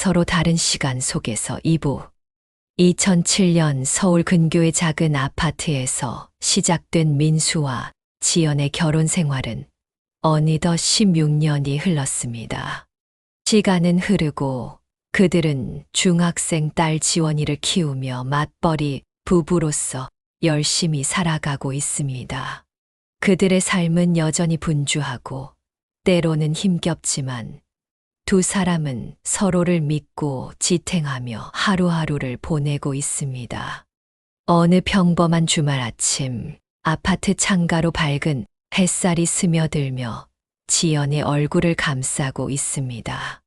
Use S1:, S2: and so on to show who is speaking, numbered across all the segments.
S1: 서로 다른 시간 속에서 2부. 2007년 서울 근교의 작은 아파트에서 시작된 민수와 지연의 결혼 생활은 어느덧 16년이 흘렀습니다. 시간은 흐르고 그들은 중학생 딸 지원이를 키우며 맞벌이 부부로서 열심히 살아가고 있습니다. 그들의 삶은 여전히 분주하고 때로는 힘겹지만 두 사람은 서로를 믿고 지탱하며 하루하루를 보내고 있습니다. 어느 평범한 주말 아침, 아파트 창가로 밝은 햇살이 스며들며 지연의 얼굴을 감싸고 있습니다.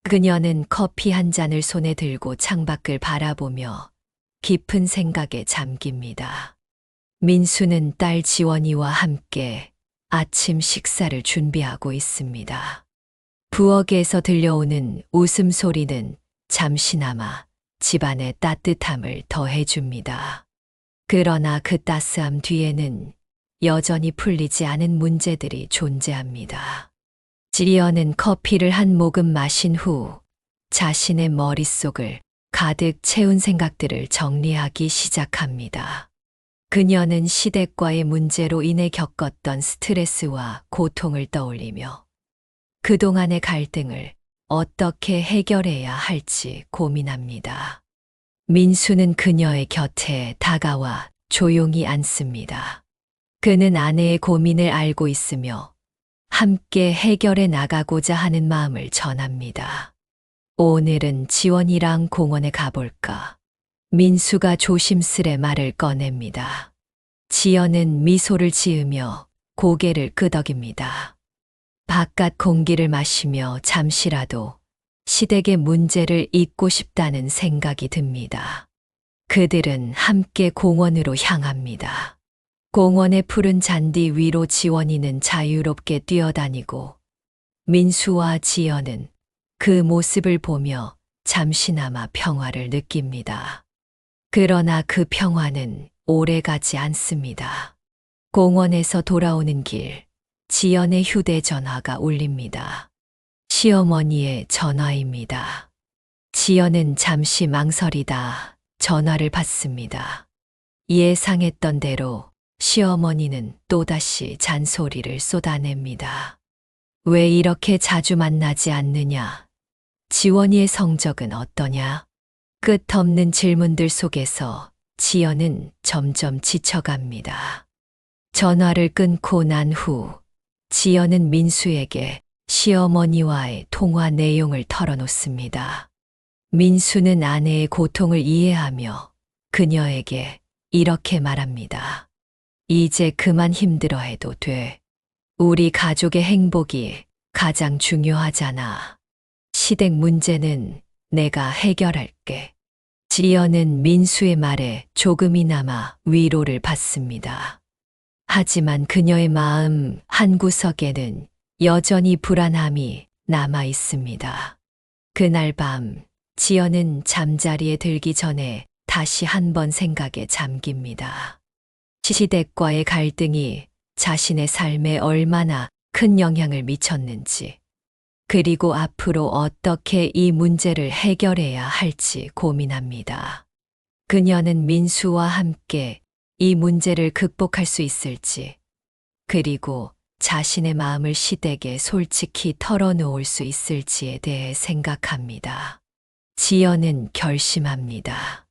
S1: 그녀는 커피 한 잔을 손에 들고 창밖을 바라보며 깊은 생각에 잠깁니다. 민수는 딸 지원이와 함께 아침 식사를 준비하고 있습니다. 부엌에서 들려오는 웃음소리는 잠시나마 집안의 따뜻함을 더해줍니다. 그러나 그 따스함 뒤에는 여전히 풀리지 않은 문제들이 존재합니다. 지연은 커피를 한 모금 마신 후 자신의 머릿속을 가득 채운 생각들을 정리하기 시작합니다. 그녀는 시댁과의 문제로 인해 겪었던 스트레스와 고통을 떠올리며 그동안의 갈등을 어떻게 해결해야 할지 고민합니다. 민수는 그녀의 곁에 다가와 조용히 앉습니다. 그는 아내의 고민을 알고 있으며 함께 해결해 나가고자 하는 마음을 전합니다. 오늘은 지원이랑 공원에 가볼까? 민수가 조심스레 말을 꺼냅니다. 지연은 미소를 지으며 고개를 끄덕입니다. 바깥 공기를 마시며 잠시라도 시댁의 문제를 잊고 싶다는 생각이 듭니다. 그들은 함께 공원으로 향합니다. 공원의 푸른 잔디 위로 지원이는 자유롭게 뛰어다니고 민수와 지연은 그 모습을 보며 잠시나마 평화를 느낍니다. 그러나 그 평화는 오래가지 않습니다. 공원에서 돌아오는 길, 지연의 휴대전화가 울립니다. 시어머니의 전화입니다. 지연은 잠시 망설이다 전화를 받습니다. 예상했던 대로 시어머니는 또다시 잔소리를 쏟아냅니다. 왜 이렇게 자주 만나지 않느냐? 지원이의 성적은 어떠냐? 끝없는 질문들 속에서 지연은 점점 지쳐갑니다. 전화를 끊고 난 후 지연은 민수에게 시어머니와의 통화 내용을 털어놓습니다. 민수는 아내의 고통을 이해하며 그녀에게 이렇게 말합니다. 이제 그만 힘들어해도 돼. 우리 가족의 행복이 가장 중요하잖아. 시댁 문제는 내가 해결할게. 지연은 민수의 말에 조금이나마 위로를 받습니다. 하지만 그녀의 마음 한구석에는 여전히 불안함이 남아 있습니다. 그날 밤, 지연은 잠자리에 들기 전에 다시 한 번 생각에 잠깁니다. 시댁과의 갈등이 자신의 삶에 얼마나 큰 영향을 미쳤는지, 그리고 앞으로 어떻게 이 문제를 해결해야 할지 고민합니다. 그녀는 민수와 함께 이 문제를 극복할 수 있을지, 그리고 자신의 마음을 시댁에 솔직히 털어놓을 수 있을지에 대해 생각합니다. 지연은 결심합니다.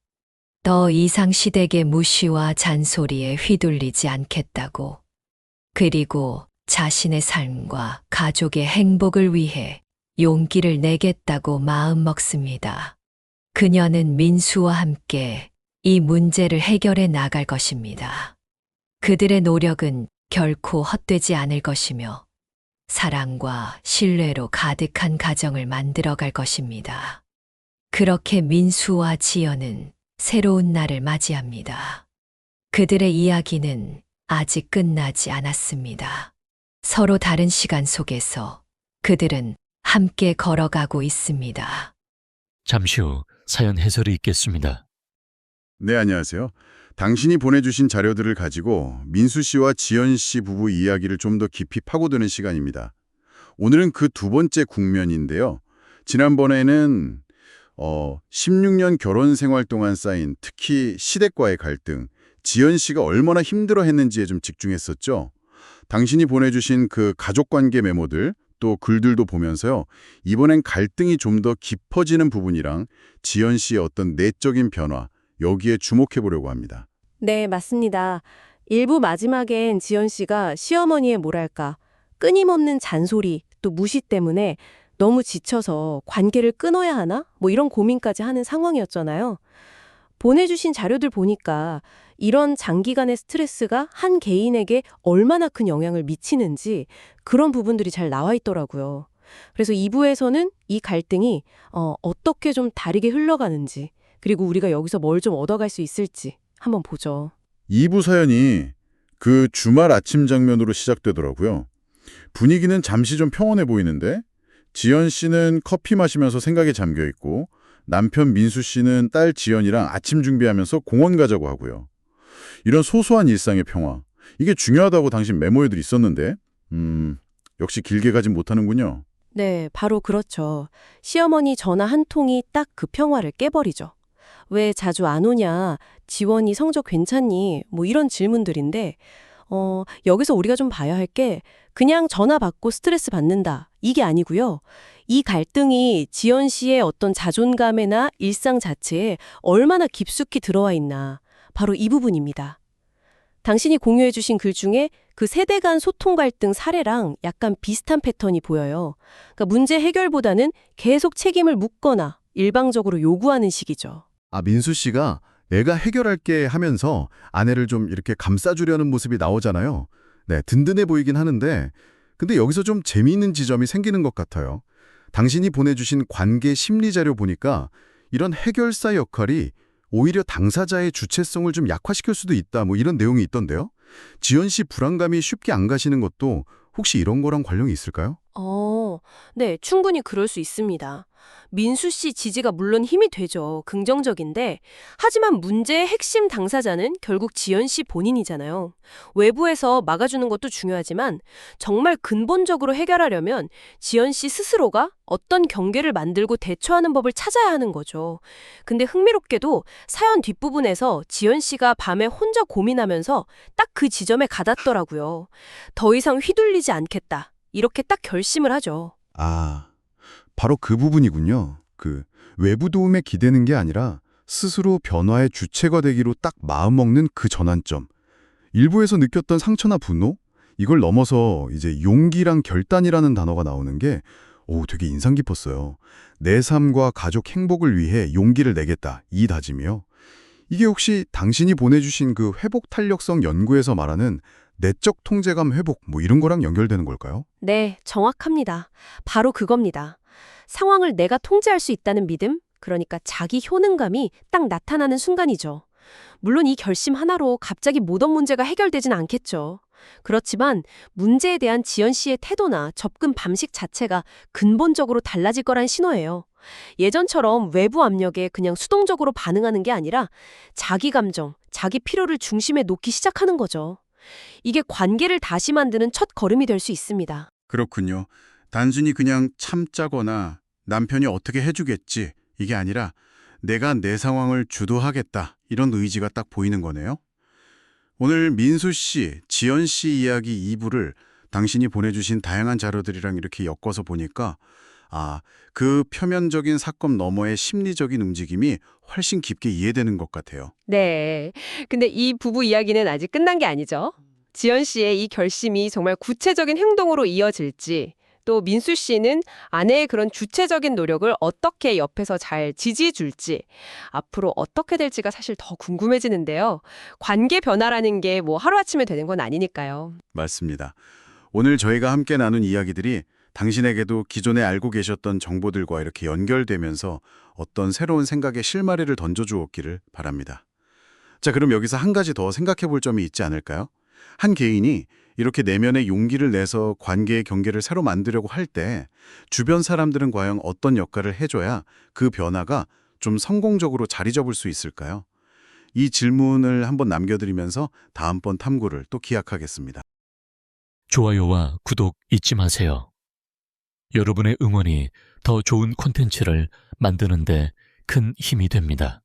S1: 더 이상 시댁의 무시와 잔소리에 휘둘리지 않겠다고. 그리고 자신의 삶과 가족의 행복을 위해 용기를 내겠다고 마음먹습니다. 그녀는 민수와 함께 이 문제를 해결해 나갈 것입니다. 그들의 노력은 결코 헛되지 않을 것이며 사랑과 신뢰로 가득한 가정을 만들어갈 것입니다. 그렇게 민수와 지연은 새로운 날을 맞이합니다. 그들의 이야기는 아직 끝나지 않았습니다. 서로 다른 시간 속에서 그들은 함께 걸어가고 있습니다.
S2: 잠시 후 사연 해설이 있겠습니다.
S3: 네, 안녕하세요. 당신이 보내주신 자료들을 가지고 민수 씨와 지연 씨 부부 이야기를 좀 더 깊이 파고드는 시간입니다. 오늘은 그 두 번째 국면인데요. 지난번에는 16년 결혼 생활 동안 쌓인 특히 시댁과의 갈등, 지연 씨가 얼마나 힘들어했는지에 좀 집중했었죠. 당신이 보내주신 그 가족관계 메모들, 또 글들도 보면서요. 이번엔 갈등이 좀 더 깊어지는 부분이랑 지연 씨의 어떤 내적인 변화, 여기에 주목해 보려고 합니다.
S4: 네, 맞습니다. 일부 마지막엔 지연 씨가 시어머니의 뭐랄까, 끊임없는 잔소리, 또 무시 때문에 너무 지쳐서 관계를 끊어야 하나? 뭐 이런 고민까지 하는 상황이었잖아요. 보내주신 자료들 보니까 이런 장기간의 스트레스가 한 개인에게 얼마나 큰 영향을 미치는지 그런 부분들이 잘 나와 있더라고요. 그래서 2부에서는 이 갈등이 어떻게 좀 다르게 흘러가는지, 그리고 우리가 여기서 뭘 좀 얻어갈 수 있을지 한번 보죠.
S3: 2부 사연이 그 주말 아침 장면으로 시작되더라고요. 분위기는 잠시 좀 평온해 보이는데 지연 씨는 커피 마시면서 생각에 잠겨 있고 남편 민수 씨는 딸 지연이랑 아침 준비하면서 공원 가자고 하고요. 이런 소소한 일상의 평화, 이게 중요하다고 당신 메모에도 있었는데 역시 길게 가진 못하는군요.
S4: 네, 바로 그렇죠. 시어머니 전화 한 통이 딱 그 평화를 깨버리죠. 왜 자주 안 오냐? 지원이 성적 괜찮니? 뭐 이런 질문들인데, 여기서 우리가 좀 봐야 할 게 그냥 전화 받고 스트레스 받는다. 이게 아니고요. 이 갈등이 지연 씨의 어떤 자존감이나 일상 자체에 얼마나 깊숙이 들어와 있나. 바로 이 부분입니다. 당신이 공유해 주신 글 중에 그 세대 간 소통 갈등 사례랑 약간 비슷한 패턴이 보여요. 그러니까 문제 해결보다는 계속 책임을 묻거나 일방적으로 요구하는 식이죠.
S5: 민수 씨가 내가 해결할게 하면서 아내를 좀 이렇게 감싸주려는 모습이 나오잖아요. 네, 든든해 보이긴 하는데 근데 여기서 좀 재미있는 지점이 생기는 것 같아요. 당신이 보내주신 관계 심리 자료 보니까 이런 해결사 역할이 오히려 당사자의 주체성을 좀 약화시킬 수도 있다 뭐 이런 내용이 있던데요. 지연 씨 불안감이 쉽게 안 가시는 것도 혹시 이런 거랑 관련이 있을까요?
S4: 네, 충분히 그럴 수 있습니다. 민수 씨 지지가 물론 힘이 되죠. 긍정적인데, 하지만 문제의 핵심 당사자는 결국 지연 씨 본인이잖아요. 외부에서 막아주는 것도 중요하지만 정말 근본적으로 해결하려면 지연 씨 스스로가 어떤 경계를 만들고 대처하는 법을 찾아야 하는 거죠. 근데 흥미롭게도 사연 뒷부분에서 지연 씨가 밤에 혼자 고민하면서 딱 그 지점에 가닿더라고요. 더 이상 휘둘리지 않겠다. 이렇게 딱 결심을 하죠.
S5: 바로 그 부분이군요. 그 외부 도움에 기대는 게 아니라 스스로 변화의 주체가 되기로 딱 마음먹는 그 전환점. 일부에서 느꼈던 상처나 분노? 이걸 넘어서 이제 용기랑 결단이라는 단어가 나오는 게 되게 인상 깊었어요. 내 삶과 가족 행복을 위해 용기를 내겠다. 이 다짐이요. 이게 혹시 당신이 보내주신 그 회복 탄력성 연구에서 말하는 내적 통제감 회복 뭐 이런 거랑 연결되는 걸까요?
S4: 네, 정확합니다. 바로 그겁니다. 상황을 내가 통제할 수 있다는 믿음, 그러니까 자기 효능감이 딱 나타나는 순간이죠. 물론 이 결심 하나로 갑자기 모든 문제가 해결되진 않겠죠. 그렇지만 문제에 대한 지연 씨의 태도나 접근 방식 자체가 근본적으로 달라질 거란 신호예요. 예전처럼 외부 압력에 그냥 수동적으로 반응하는 게 아니라 자기 감정, 자기 필요를 중심에 놓기 시작하는 거죠. 이게 관계를 다시 만드는 첫 걸음이 될 수 있습니다.
S3: 그렇군요. 단순히 그냥 참자거나 남편이 어떻게 해주겠지 이게 아니라 내가 내 상황을 주도하겠다 이런 의지가 딱 보이는 거네요. 오늘 민수 씨, 지연 씨 이야기 2부를 당신이 보내주신 다양한 자료들이랑 이렇게 엮어서 보니까 그 표면적인 사건 너머의 심리적인 움직임이 훨씬 깊게 이해되는 것 같아요.
S4: 네. 근데 이 부부 이야기는 아직 끝난 게 아니죠. 지연 씨의 이 결심이 정말 구체적인 행동으로 이어질지, 또 민수 씨는 아내의 그런 주체적인 노력을 어떻게 옆에서 잘 지지해 줄지, 앞으로 어떻게 될지가 사실 더 궁금해지는데요. 관계 변화라는 게 뭐 하루아침에 되는 건 아니니까요.
S3: 맞습니다. 오늘 저희가 함께 나눈 이야기들이 당신에게도 기존에 알고 계셨던 정보들과 이렇게 연결되면서 어떤 새로운 생각의 실마리를 던져주었기를 바랍니다. 자, 그럼 여기서 한 가지 더 생각해 볼 점이 있지 않을까요? 한 개인이 이렇게 내면의 용기를 내서 관계의 경계를 새로 만들려고 할 때 주변 사람들은 과연 어떤 역할을 해줘야 그 변화가 좀 성공적으로 자리 잡을 수 있을까요? 이 질문을 한번 남겨드리면서 다음번 탐구를 또 기약하겠습니다.
S2: 좋아요와 구독 잊지 마세요. 여러분의 응원이 더 좋은 콘텐츠를 만드는 데 큰 힘이 됩니다.